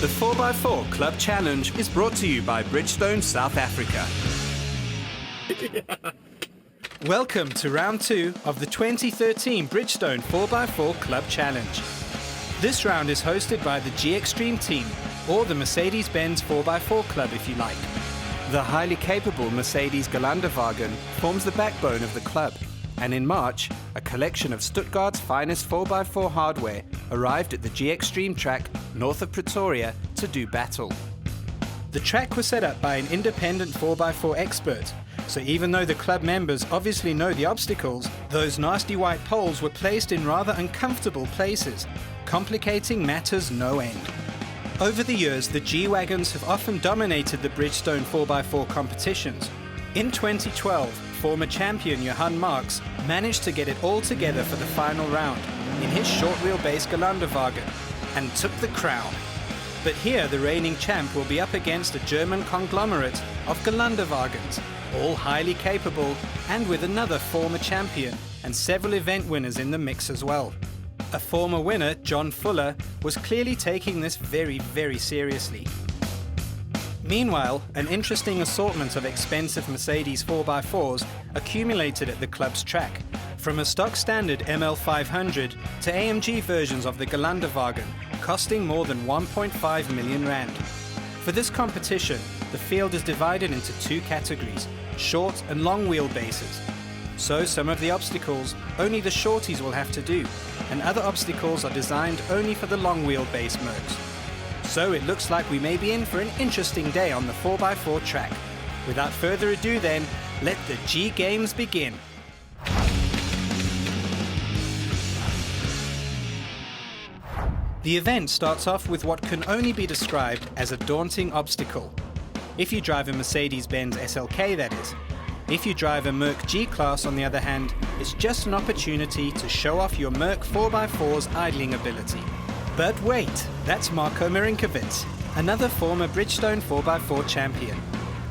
The 4x4 Club Challenge is brought to you by Bridgestone South Africa. Welcome to round 2 of the 2013 Bridgestone 4x4 Club Challenge. This round is hosted by the G-Extreme team, or the Mercedes Benz 4x4 Club if you like. The highly capable Mercedes Gelandewagen forms the backbone of the club, and in March, a collection of Stuttgart's finest 4x4 hardware arrived at the G-Extreme track north of Pretoria to do battle. The track was set up by an independent 4x4 expert, so even though the club members obviously know the obstacles, those nasty white poles were placed in rather uncomfortable places, complicating matters no end. Over the years, the G-Wagons have often dominated the Bridgestone 4x4 competitions. In 2012, former champion Johan Marx managed to get it all together for the final round in his short wheelbase Gelandewagen and took the crown. But here the reigning champ will be up against a German conglomerate of Gelandewagens, all highly capable and with another former champion and several event winners in the mix as well. A former winner, John Fuller, was clearly taking this very, very seriously. Meanwhile, an interesting assortment of expensive Mercedes 4x4s accumulated at the club's track, from a stock standard ML500 to AMG versions of the Gelandewagen, costing more than 1.5 million rand. For this competition, the field is divided into two categories, short and long wheelbases. So some of the obstacles only the shorties will have to do, and other obstacles are designed only for the long wheelbase modes. So it looks like we may be in for an interesting day on the 4x4 track. Without further ado then, let the G-Games begin. The event starts off with what can only be described as a daunting obstacle. If you drive a Mercedes Benz SLK, that is. If you drive a Merc G-Class, on the other hand, it's just an opportunity to show off your Merc 4x4's idling ability. But wait, that's Marko Marinkovic, another former Bridgestone 4x4 champion.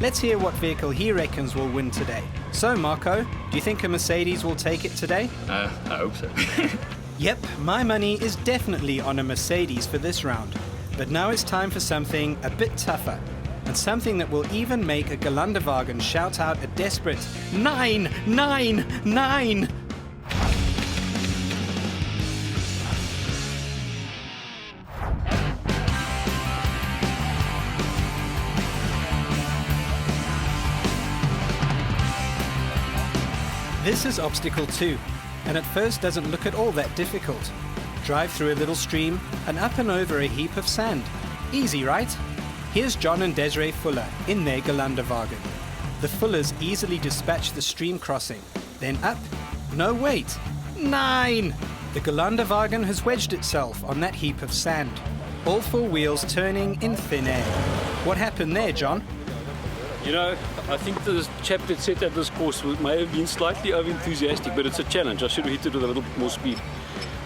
Let's hear what vehicle he reckons will win today. So Marko, do you think a Mercedes will take it today? I hope so. Yep, my money is definitely on a Mercedes for this round. But now it's time for something a bit tougher, and something that will even make a Gelandewagen shout out a desperate 9, 9, 9! This is obstacle 2, and at first doesn't look at all that difficult. Drive through a little stream and up and over a heap of sand. Easy, right? Here's John and Desiree Fuller in their Gelandewagen. The Fullers easily dispatch the stream crossing. Then up. No, wait. 9! The Gelandewagen has wedged itself on that heap of sand. All four wheels turning in thin air. What happened there, John? You know, I think the chap that set up this course may have been slightly over-enthusiastic, but it's a challenge. I should have hit it with a little bit more speed.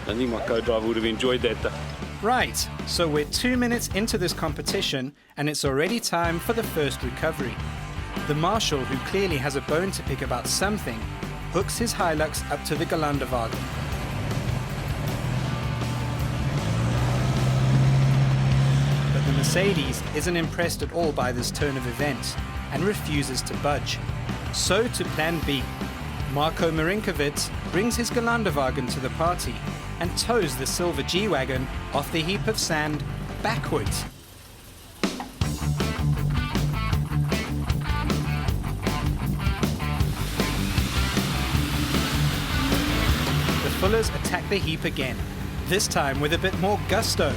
I think my co-driver would have enjoyed that. Right, so we're 2 minutes into this competition and it's already time for the first recovery. The marshal, who clearly has a bone to pick about something, hooks his Hilux up to the Gelandewagen. But the Mercedes isn't impressed at all by this turn of events and refuses to budge. So to plan B. Marko Marinkovic brings his Gelandewagen to the party and tows the silver G-Wagon off the heap of sand backwards. The Fullers attack the heap again, this time with a bit more gusto.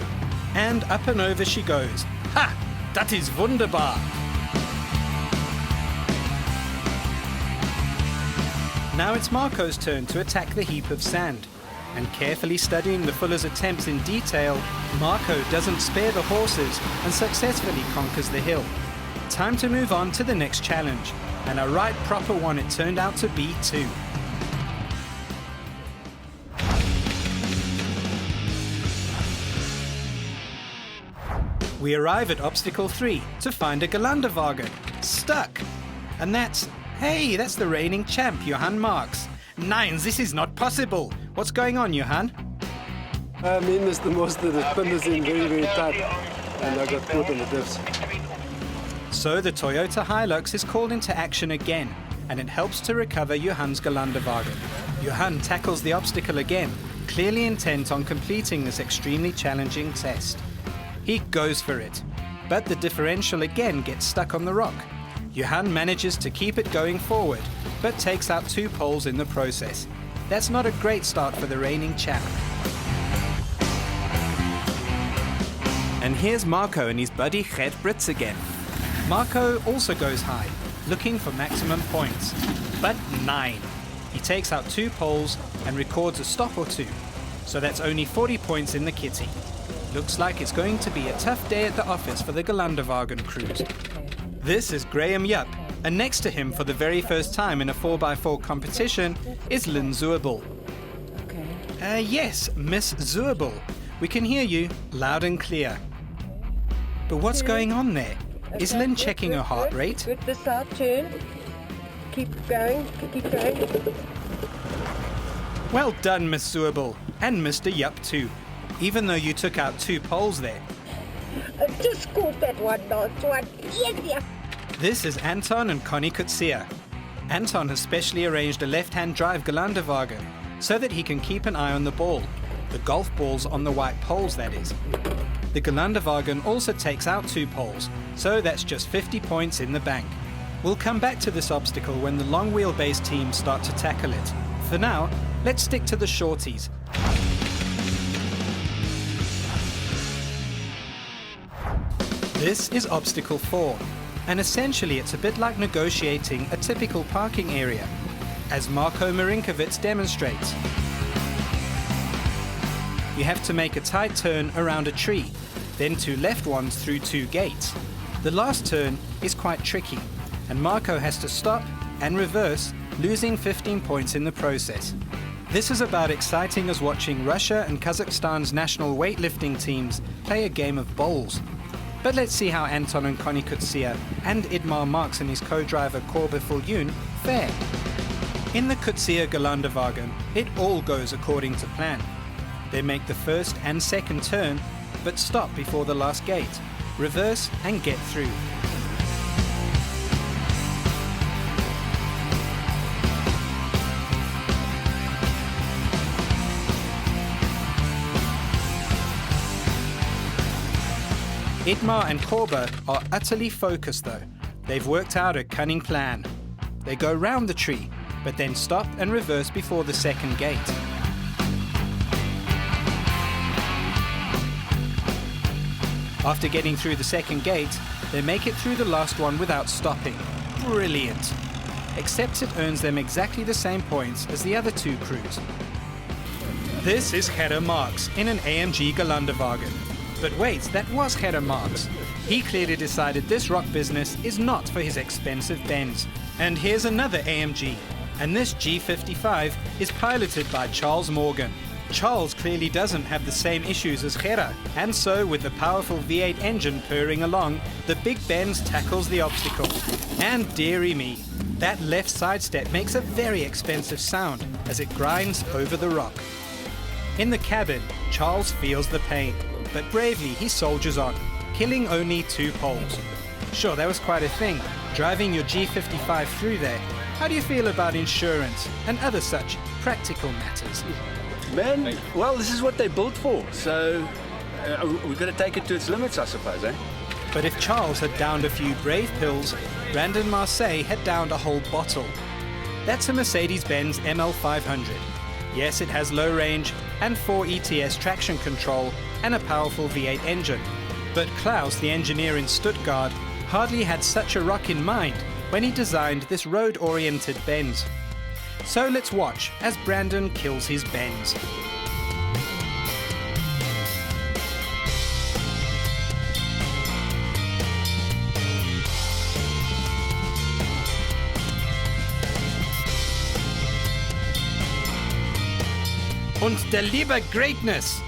And up and over she goes. Ha! Dat is wunderbar! Now it's Marko's turn to attack the heap of sand. And carefully studying the Fullers' attempts in detail, Marko doesn't spare the horses and successfully conquers the hill. Time to move on to the next challenge, and a right proper one it turned out to be too. We arrive at obstacle 3 to find a Gelandewagen. Stuck! And that's the reigning champ, Johan Marx. Nein, this is not possible. What's going on, Johan? I mean, Mr. Mostert, the pin is in very, very tight. and I got caught on the diffs. So the Toyota Hilux is called into action again, and it helps to recover Johann's Gelandewagen. Johann tackles the obstacle again, clearly intent on completing this extremely challenging test. He goes for it, but the differential again gets stuck on the rock. Johann manages to keep it going forward, but takes out 2 poles in the process. That's not a great start for the reigning champ. And here's Marco and his buddy Gert Brits again. Marco also goes high, looking for maximum points, but 9. He takes out 2 poles and records a stop or 2, so that's only 40 points in the kitty. Looks like it's going to be a tough day at the office for the Gelandewagen crews. This is Graham Yupp, and next to him for the very first time in a 4x4 competition is Lynn Zuerbel. Yes, Miss Zuerbel. We can hear you loud and clear. But what's going on there? Is Lynn checking her heart rate? Good, the start turn. Keep going, keep going. Well done, Miss Zuerbel, and Mr. Yupp too, even though you took out 2 poles there. I just scored that one, last one. Yes. This is Anton and Connie Kutsia. Anton has specially arranged a left-hand drive Gelandewagen so that he can keep an eye on the ball. The golf balls on the white poles, that is. The Gelandewagen also takes out 2 poles, so that's just 50 points in the bank. We'll come back to this obstacle when the long wheelbase teams start to tackle it. For now, let's stick to the shorties. This is obstacle 4, and essentially it's a bit like negotiating a typical parking area, as Marko Marinkovic demonstrates. You have to make a tight turn around a tree, then 2 left ones through 2 gates. The last turn is quite tricky, and Marko has to stop and reverse, losing 15 points in the process. This is about exciting as watching Russia and Kazakhstan's national weightlifting teams play a game of bowls. But let's see how Anton and Connie Kutsia and Idmar Marx and his co-driver Corbe Fuljoen fare. In the Kutsia Gelandewagen, it all goes according to plan. They make the first and second turn, but stop before the last gate, reverse and get through. Idmar and Corbe are utterly focused though. They've worked out a cunning plan. They go round the tree, but then stop and reverse before the second gate. After getting through the second gate, they make it through the last one without stopping. Brilliant! Except it earns them exactly the same points as the other 2 crews. This is Gerrit Marx in an AMG Gelandewagen. But wait, that was Gerrit Marx. He clearly decided this rock business is not for his expensive Benz. And here's another AMG. And this G55 is piloted by Charles Morgan. Charles clearly doesn't have the same issues as Gerrit, and so with the powerful V8 engine purring along, the big Benz tackles the obstacle. And dearie me, that left side step makes a very expensive sound as it grinds over the rock. In the cabin, Charles feels the pain, but bravely he soldiers on, killing only 2 poles. Sure, that was quite a thing, driving your G55 through there. How do you feel about insurance and other such practical matters? Man, well, this is what they built for, so we've got to take it to its limits, I suppose, eh? But if Charles had downed a few brave pills, Brandon Marseille had downed a whole bottle. That's a Mercedes Benz ML500. Yes, it has low range and 4 ETS traction control and a powerful V8 engine. But Klaus, the engineer in Stuttgart, hardly had such a rock in mind when he designed this road-oriented Benz. So let's watch as Brandon kills his Benz. Und der liebe greatness!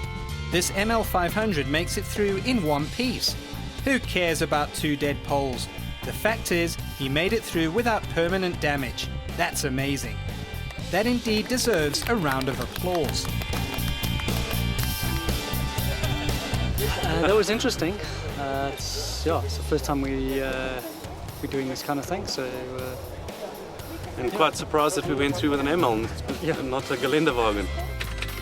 This ML500 makes it through in one piece. Who cares about 2 dead poles? The fact is, he made it through without permanent damage. That's amazing. That indeed deserves a round of applause. That was interesting. It's the first time we're doing this kind of thing, so I'm quite surprised that we went through with an ML and not a Gelandewagen.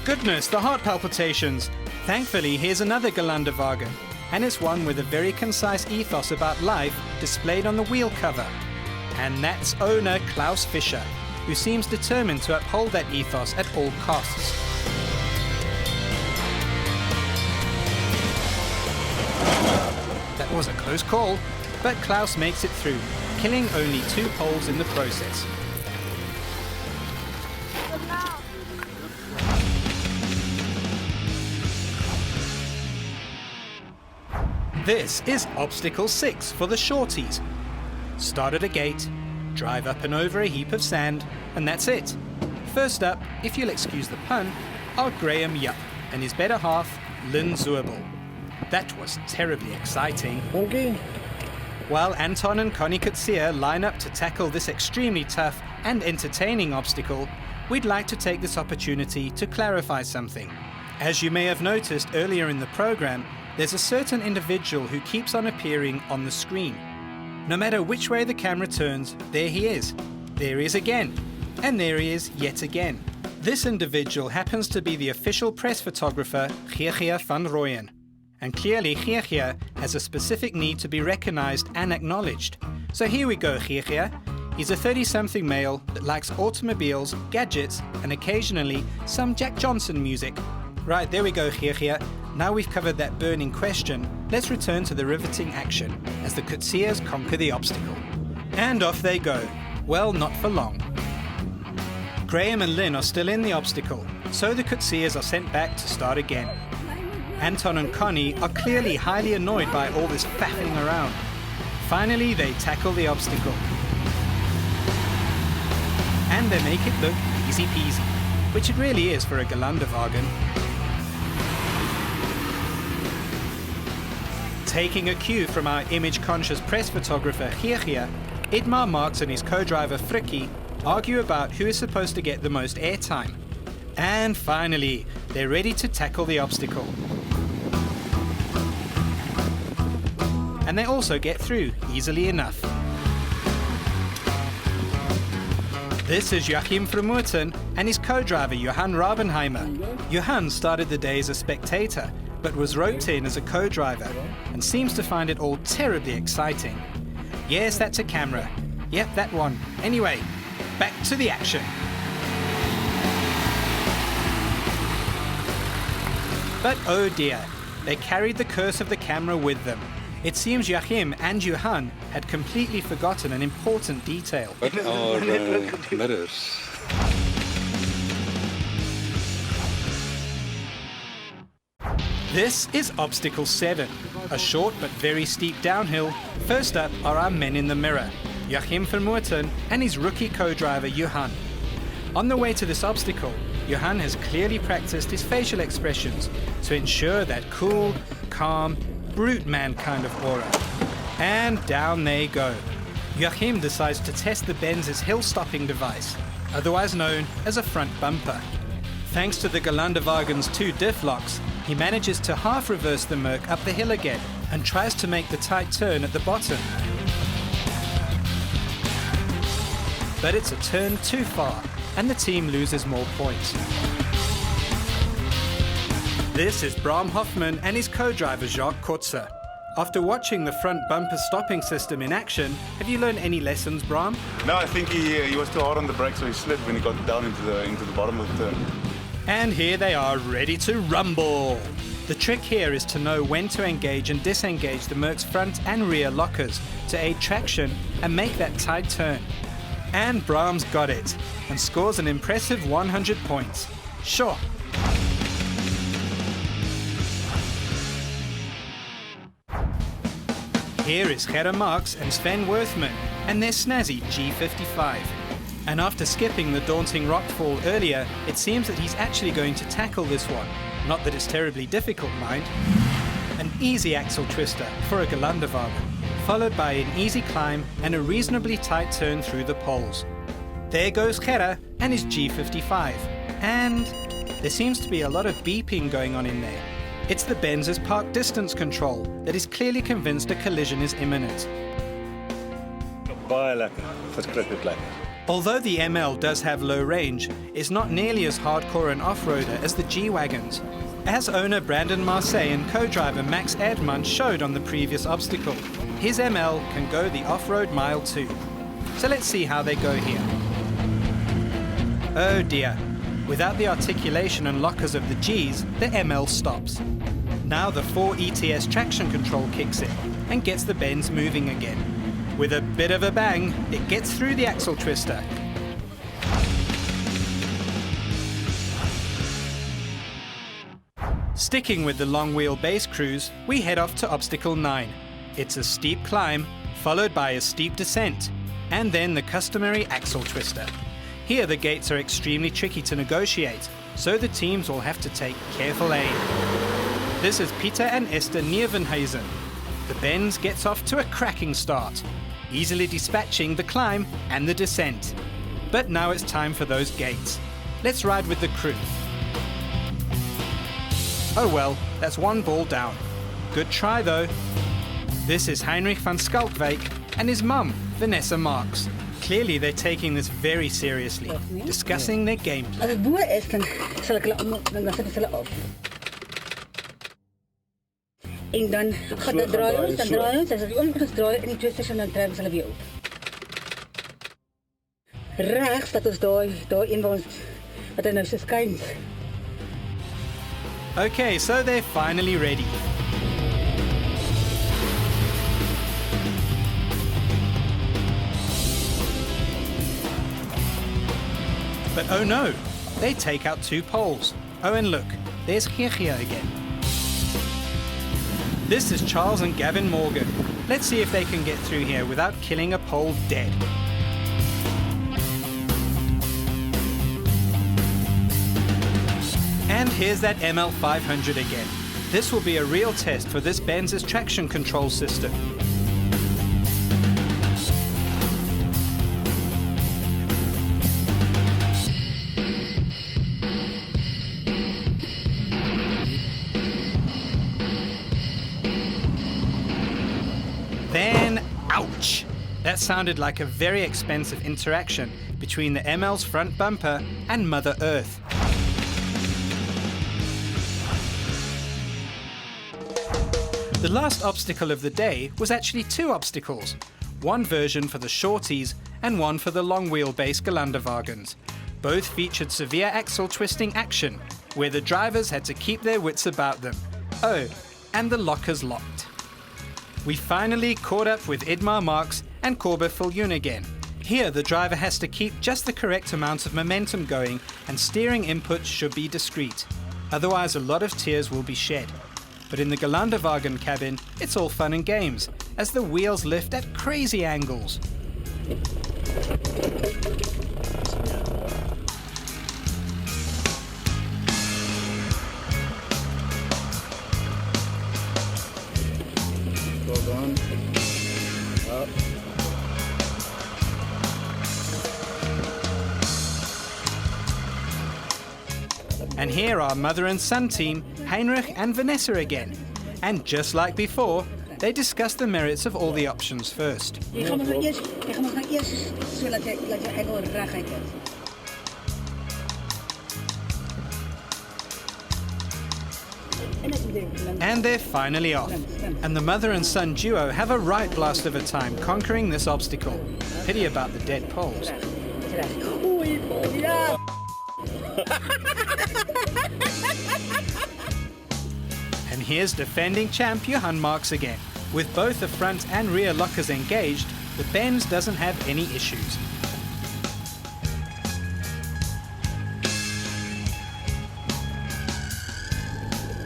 Goodness, the heart palpitations. Thankfully, here's another Gelandewagen, and it's one with a very concise ethos about life displayed on the wheel cover. And that's owner Klaus Fischer, who seems determined to uphold that ethos at all costs. That was a close call, but Klaus makes it through, killing only 2 poles in the process. This is obstacle 6 for the shorties. Start at a gate, drive up and over a heap of sand, and that's it. First up, if you'll excuse the pun, are Graham Yupp and his better half, Lynn Zuerbel. That was terribly exciting. Okay. While Anton and Connie Kutsia line up to tackle this extremely tough and entertaining obstacle, we'd like to take this opportunity to clarify something. As you may have noticed earlier in the program, there's a certain individual who keeps on appearing on the screen. No matter which way the camera turns, there he is. There he is again. And there he is yet again. This individual happens to be the official press photographer Geergia van Rooyen. And clearly Geergia has a specific need to be recognized and acknowledged. So here we go, Geergia. He's a 30-something male that likes automobiles, gadgets, and occasionally some Jack Johnson music. Right, there we go, Geergia. Now we've covered that burning question, let's return to the riveting action as the Kutsias conquer the obstacle. And off they go. Well, not for long. Graham and Lynn are still in the obstacle, so the Kutsias are sent back to start again. Anton and Connie are clearly highly annoyed by all this faffing around. Finally, they tackle the obstacle. And they make it look easy peasy, which it really is for a Gelandewagen. Taking a cue from our image-conscious press photographer Geergia, Idmar Marx and his co-driver Frikkie argue about who is supposed to get the most airtime. And finally, they're ready to tackle the obstacle. And they also get through easily enough. This is Joachim Vermoerten and his co-driver Johan Rabenheimer. Johan started the day as a spectator, but was roped in as a co-driver and seems to find it all terribly exciting. Yes, that's a camera. Yep, that one. Anyway, back to the action. But oh dear, they carried the curse of the camera with them. It seems Joachim and Johan had completely forgotten an important detail. What are mirrors? This is obstacle 7, a short but very steep downhill. First up are our men in the mirror, Joachim Vermoerten and his rookie co-driver Johan. On the way to this obstacle, Johan has clearly practiced his facial expressions to ensure that cool, calm, brute man kind of aura. And down they go. Joachim decides to test the Benz's hill-stopping device, otherwise known as a front bumper. Thanks to the Gelandewagen's 2 diff locks, he manages to half-reverse the Merc up the hill again and tries to make the tight turn at the bottom. But it's a turn too far, and the team loses more points. This is Bram Hoffman and his co-driver Jacques Kotzer. After watching the front bumper stopping system in action, have you learned any lessons, Bram? No, I think he was too hard on the brakes, so he slid when he got down into the bottom of the turn. And here they are, ready to rumble. The trick here is to know when to engage and disengage the Merc's front and rear lockers to aid traction and make that tight turn. And Bram's got it, and scores an impressive 100 points. Sure. Here is Gerrit Marx and Sven Werthmann and their snazzy G55. And after skipping the daunting rockfall earlier, it seems that he's actually going to tackle this one. Not that it's terribly difficult, mind. An easy axle twister for a Gelandewagen, followed by an easy climb and a reasonably tight turn through the poles. There goes Gerrit and his G55. And there seems to be a lot of beeping going on in there. It's the Benz's park distance control that is clearly convinced a collision is imminent. Baie lekker. Verskriklik lekker. Although the ML does have low range, it's not nearly as hardcore an off-roader as the G-Wagons. As owner Brandon Marseille and co-driver Max Erdmann showed on the previous obstacle, his ML can go the off-road mile too. So let's see how they go here. Oh dear, without the articulation and lockers of the Gs, the ML stops. Now the 4 ETS traction control kicks in and gets the Benz moving again. With a bit of a bang, it gets through the axle twister. Sticking with the long wheelbase cruise, we head off to obstacle 9. It's a steep climb, followed by a steep descent, and then the customary axle twister. Here the gates are extremely tricky to negotiate, so the teams will have to take careful aim. This is Peter and Esther Nieuwenhuizen. The Benz gets off to a cracking start, easily dispatching the climb and the descent. But now it's time for those gates. Let's ride with the crew. Oh well, that's one ball down. Good try though. This is Heinrich van Schalkwijk and his mum, Vanessa Marks. Clearly they're taking this very seriously, discussing their gameplay. As het bo is, dan sal ek dan sit ek hulle op. En dan gaan dit draai ons, as die omkens draai in die twisters en dan trek ons hulle weer op. Regs dat ons daai een waar ons wat hy nou so skyn. Okay, so they're finally ready. But oh no, they take out 2 poles. Oh, and look, there's Geergia again. This is Charles and Gavin Morgan. Let's see if they can get through here without killing a pole dead. And here's that ML500 again. This will be a real test for this Benz's traction control system. Then, ouch! That sounded like a very expensive interaction between the ML's front bumper and Mother Earth. The last obstacle of the day was actually 2 obstacles, one version for the shorties and one for the long wheelbase Gelandewagens. Both featured severe axle twisting action, where the drivers had to keep their wits about them. Oh, and the lockers locked. We finally caught up with Edmar Marks and Corbe Viljoen again. Here the driver has to keep just the correct amount of momentum going and steering input should be discreet. Otherwise a lot of tears will be shed. But in the Gelandewagen cabin, it's all fun and games, as the wheels lift at crazy angles. Well done. Up. And here are mother and son team, Heinrich and Vanessa again. And just like before, they discuss the merits of all the options first. Jy gaan maar eers so laat jy eintlik reguit is. And they're finally off. And the mother and son duo have a right blast of a time conquering this obstacle. Pity about the dead poles. And here's defending champ Johan Marks again. With both the front and rear lockers engaged, the Benz doesn't have any issues.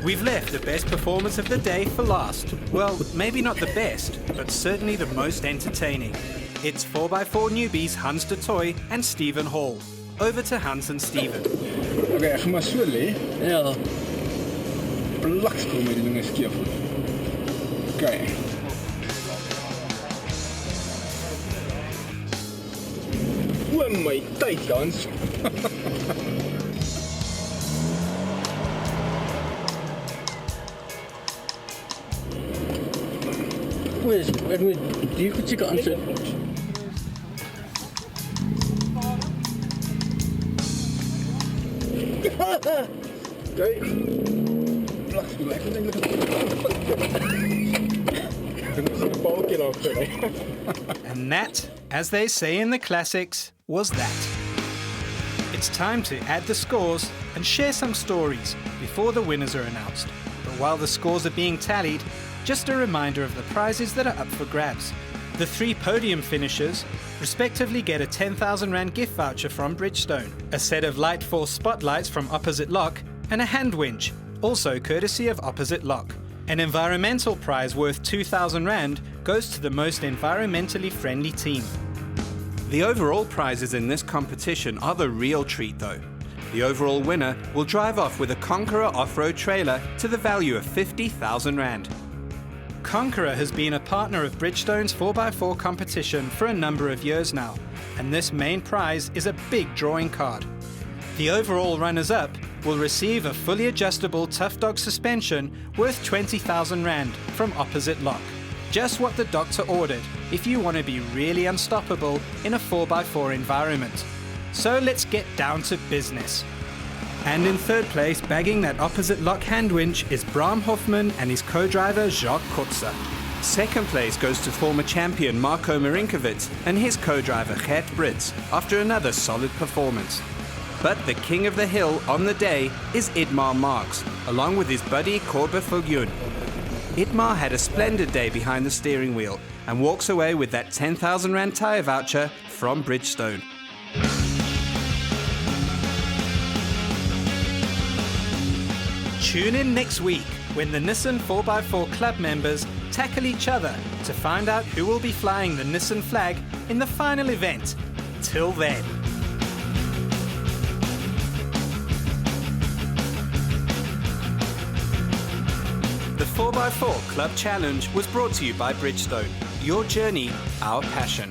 We've left the best performance of the day for last. Well, maybe not the best, but certainly the most entertaining. It's 4x4 newbies Hans de Toy and Stephen Hall. Over to Hans and Stephen. Okay, ek gaan maar so lê. Ja. Plakskool met die dinge skeef. Okay. O my tyd, Hans. Die goed seker aansit. Kyk. Lag die ek dink And that, as they say in the classics, was that. It's time to add the scores and share some stories before the winners are announced. But while the scores are being tallied, just a reminder of the prizes that are up for grabs. The 3 podium finishers respectively get a R10,000 gift voucher from Bridgestone, a set of Light Force spotlights from Opposite Lock, and a hand winch, also courtesy of Opposite Lock. An environmental prize worth R2,000 goes to the most environmentally friendly team. The overall prizes in this competition are the real treat though. The overall winner will drive off with a Conqueror off-road trailer to the value of R50,000. Conqueror has been a partner of Bridgestone's 4x4 competition for a number of years now, and this main prize is a big drawing card. The overall runners-up will receive a fully adjustable Tough Dog suspension worth R20,000 from Opposite Lock. Just what the doctor ordered if you want to be really unstoppable in a 4x4 environment. So let's get down to business. And in third place, bagging that Opposite Lock hand winch is Bram Hoffman and his co-driver Jacques Kotzer. Second place goes to former champion Marko Marinkovic and his co-driver Gert Brits after another solid performance. But the king of the hill on the day is Idmar Marx, along with his buddy Corbe Fulgun. Idmar had a splendid day behind the steering wheel and walks away with that R10,000 tyre voucher from Bridgestone. Tune in next week when the Nissan 4x4 Club members tackle each other to find out who will be flying the Nissan flag in the final event. Till then. The 4x4 Club Challenge was brought to you by Bridgestone. Your journey, our passion.